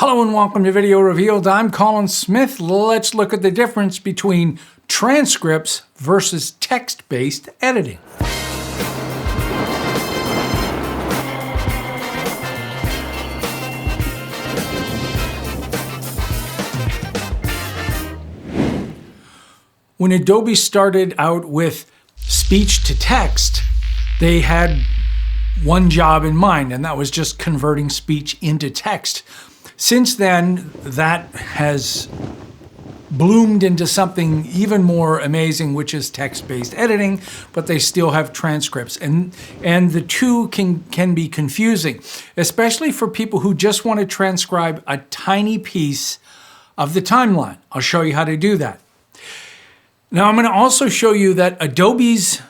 Hello and welcome to Video Revealed. I'm Colin Smith. Let's look at the difference between transcripts versus text-based editing. When Adobe started out with speech to text, they had one job in mind, and that was just converting speech into text. Since then, that has bloomed into something even more amazing, which is text-based editing, but they still have transcripts. And the two can be confusing, especially for people who just want to transcribe a tiny piece of the timeline. I'll show you how to do that. Now, I'm going to also show you that Adobe's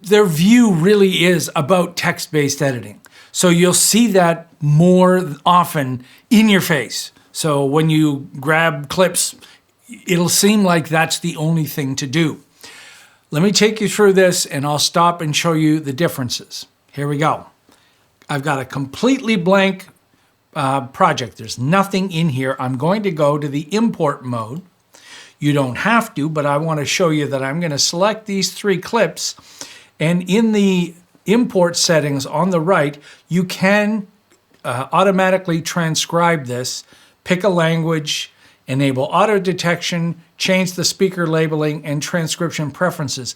their view really is about text-based editing. So you'll see that more often in your face. So when you grab clips, it'll seem like that's the only thing to do. Let me take you through this and I'll stop and show you the differences. Here we go. I've got a completely blank project. There's nothing in here. I'm going to go to the import mode. You don't have to, but I want to show you that I'm going to select these three clips, and in the import settings on the right, you can automatically transcribe this, pick a language, enable auto detection, change the speaker labeling, and transcription preferences.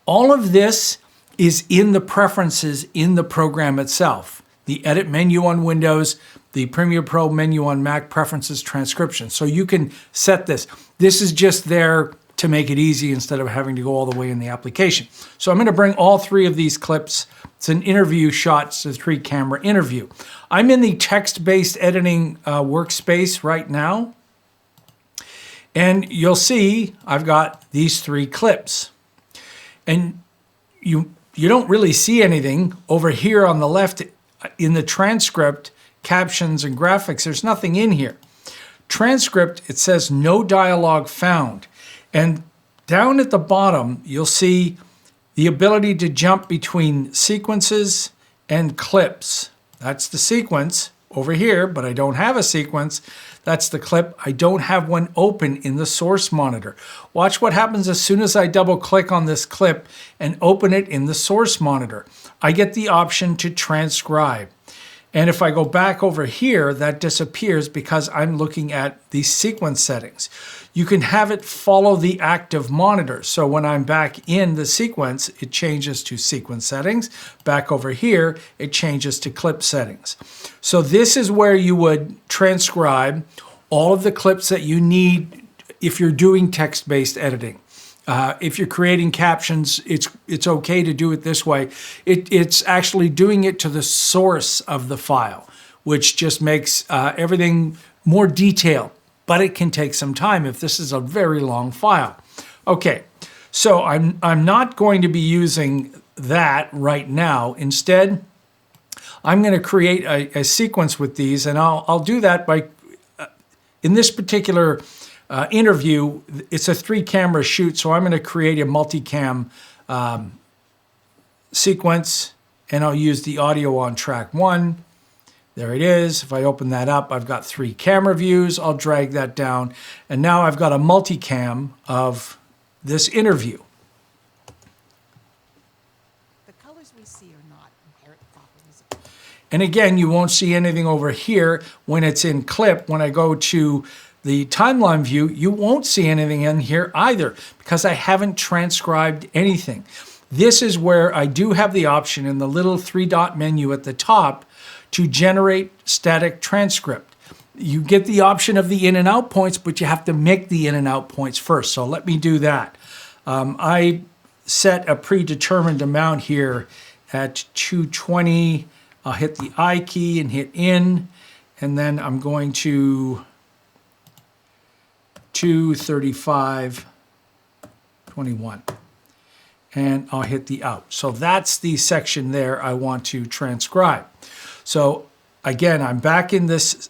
All of this is in the preferences in the program itself. The edit menu on Windows, the Premiere Pro menu on Mac, preferences, transcription. So you can set this. This is just there to make it easy instead of having to go all the way in the application. So I'm going to bring all three of these clips. It's an interview shot. It's a 3-camera interview. I'm in the text-based editing workspace right now. And you'll see I've got these three clips. And you don't really see anything over here on the left in the transcript, captions, and graphics. There's nothing in here. Transcript, it says no dialogue found. And down at the bottom, you'll see the ability to jump between sequences and clips. That's the sequence over here, but I don't have a sequence. That's the clip. I don't have one open in the source monitor. Watch what happens as soon as I double click on this clip and open it in the source monitor. I get the option to transcribe. And if I go back over here, that disappears because I'm looking at the sequence settings. You can have it follow the active monitor. So when I'm back in the sequence, it changes to sequence settings. Back over here, it changes to clip settings. So this is where you would transcribe all of the clips that you need if you're doing text-based editing. If you're creating captions, it's okay to do it this way. It's actually doing it to the source of the file, which just makes everything more detailed. But it can take some time if this is a very long file. Okay, so I'm not going to be using that right now. Instead, I'm going to create a sequence with these, and I'll do that by, in this particular interview, it's a 3-camera shoot, so I'm going to create a multicam sequence, and I'll use the audio on track 1. There it is. If I open that up, I've got 3 camera views. I'll drag that down, and now I've got a multicam of this interview. The colors we see are not inherent properties. And again, you won't see anything over here when it's in clip. When I go to the timeline view, you won't see anything in here either because I haven't transcribed anything. This is where I do have the option in the little 3-dot menu at the top to generate static transcript. You get the option of the in and out points, but you have to make the in and out points first. So let me do that. I set a predetermined amount here at 220. I'll hit the I key and hit in, and then I'm going to 235.21. And I'll hit the out. So that's the section there I want to transcribe. So again, I'm back in this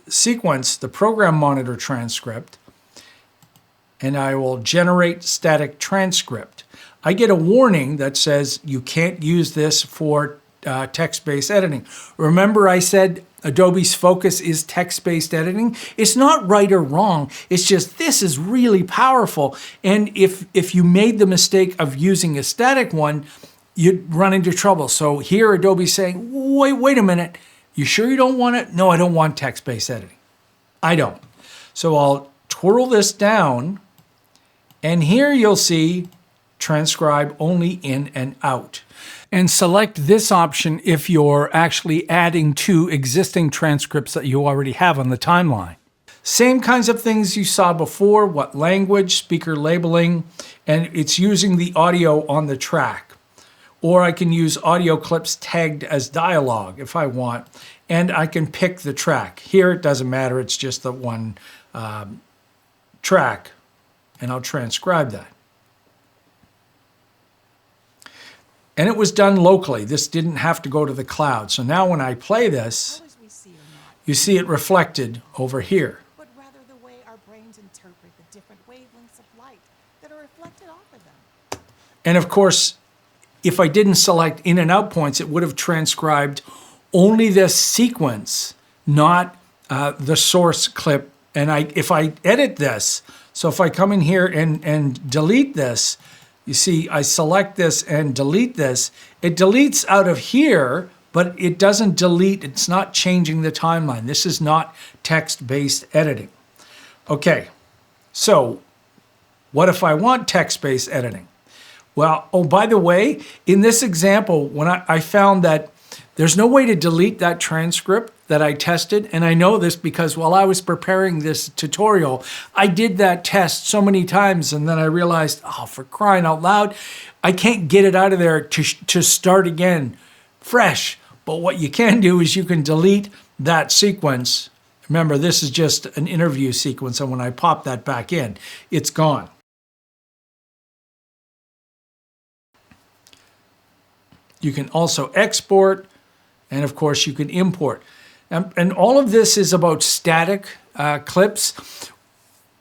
sequence, the program monitor transcript, and I will generate static transcript. I get a warning that says you can't use this for text-based editing. Remember I said Adobe's focus is text-based editing. It's not right or wrong. It's just this is really powerful. And if you made the mistake of using a static one, you'd run into trouble. So here Adobe's saying, wait a minute. You sure you don't want it? No, I don't want text-based editing. I don't. So I'll twirl this down, and here you'll see transcribe only in and out. And select this option if you're actually adding to existing transcripts that you already have on the timeline. Same kinds of things you saw before, what language, speaker labeling, and it's using the audio on the track. Or I can use audio clips tagged as dialogue if I want, and I can pick the track. Here it doesn't matter, it's just the one track, and I'll transcribe that. And it was done locally. This didn't have to go to the cloud. So now when I play this, you see it reflected over here. But rather the way our brains interpret the different wavelengths of light that are reflected off of them. And of course, if I didn't select in and out points, it would have transcribed only this sequence, not the source clip. And if I edit this, so if I come in here and delete this, you see, I select this and delete this. It deletes out of here, but it doesn't delete. It's not changing the timeline. This is not text-based editing. Okay, so what if I want text-based editing? Well, oh, by the way, in this example, when I found that there's no way to delete that transcript that I tested, and I know this because while I was preparing this tutorial, I did that test so many times, and then I realized, oh, for crying out loud, I can't get it out of there to start again fresh. But what you can do is you can delete that sequence. Remember, this is just an interview sequence, and when I pop that back in, it's gone. You can also export, and of course you can import. And all of this is about static clips.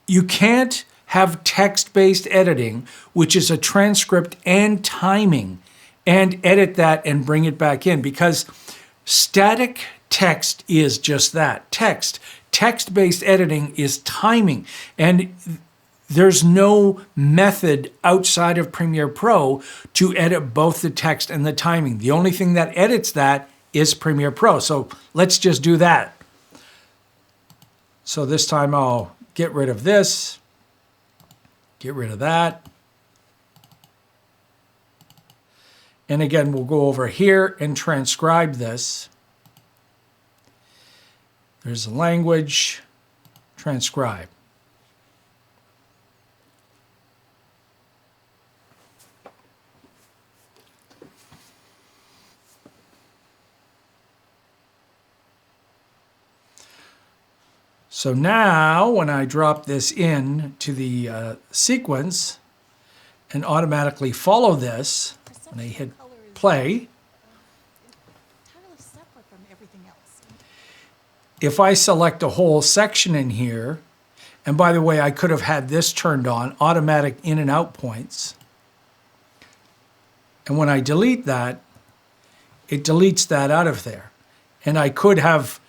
You can't have text-based editing, which is a transcript and timing, and edit that and bring it back in, because static text is just that, text. Text-based editing is timing, and there's no method outside of Premiere Pro to edit both the text and the timing. The only thing that edits that is Premiere Pro. So let's just do that. So this time I'll get rid of this, get rid of that. And again, we'll go over here and transcribe this. There's the language, transcribe. So now when I drop this in to the sequence and automatically follow this, and I hit play, if I select a whole section in here, and by the way, I could have had this turned on, automatic in and out points, and when I delete that, it deletes that out of there. And I could have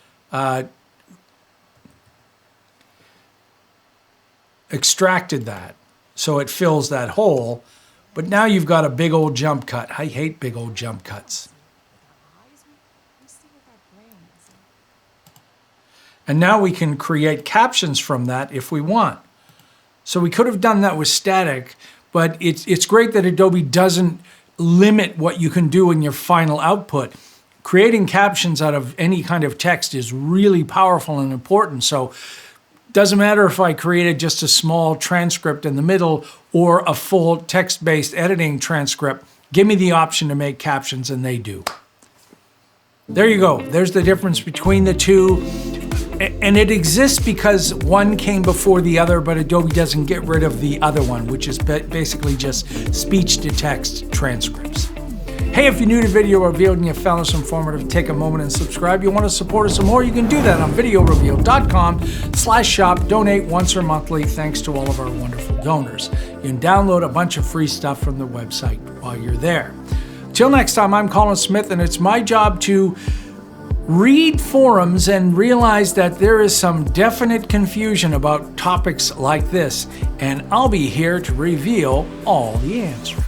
extracted that so it fills that hole, but now you've got a big old jump cut. I hate big old jump cuts. And now we can create captions from that if we want. So we could have done that with static, but it's great that Adobe doesn't limit what you can do in your final output. Creating captions out of any kind of text is really powerful and important. So doesn't matter if I created just a small transcript in the middle or a full text-based editing transcript. Give me the option to make captions, and they do. There you go. There's the difference between the two. And it exists because one came before the other, but Adobe doesn't get rid of the other one, which is basically just speech-to-text transcripts. Hey, if you're new to Video Revealed and you found this informative, take a moment and subscribe. You want to support us some more, you can do that on VideoRevealed.com/shop. Donate once or monthly, thanks to all of our wonderful donors. You can download a bunch of free stuff from the website while you're there. Till next time, I'm Colin Smith, and it's my job to Read forums and realize that there is some definite confusion about topics like this, and I'll be here to reveal all the answers.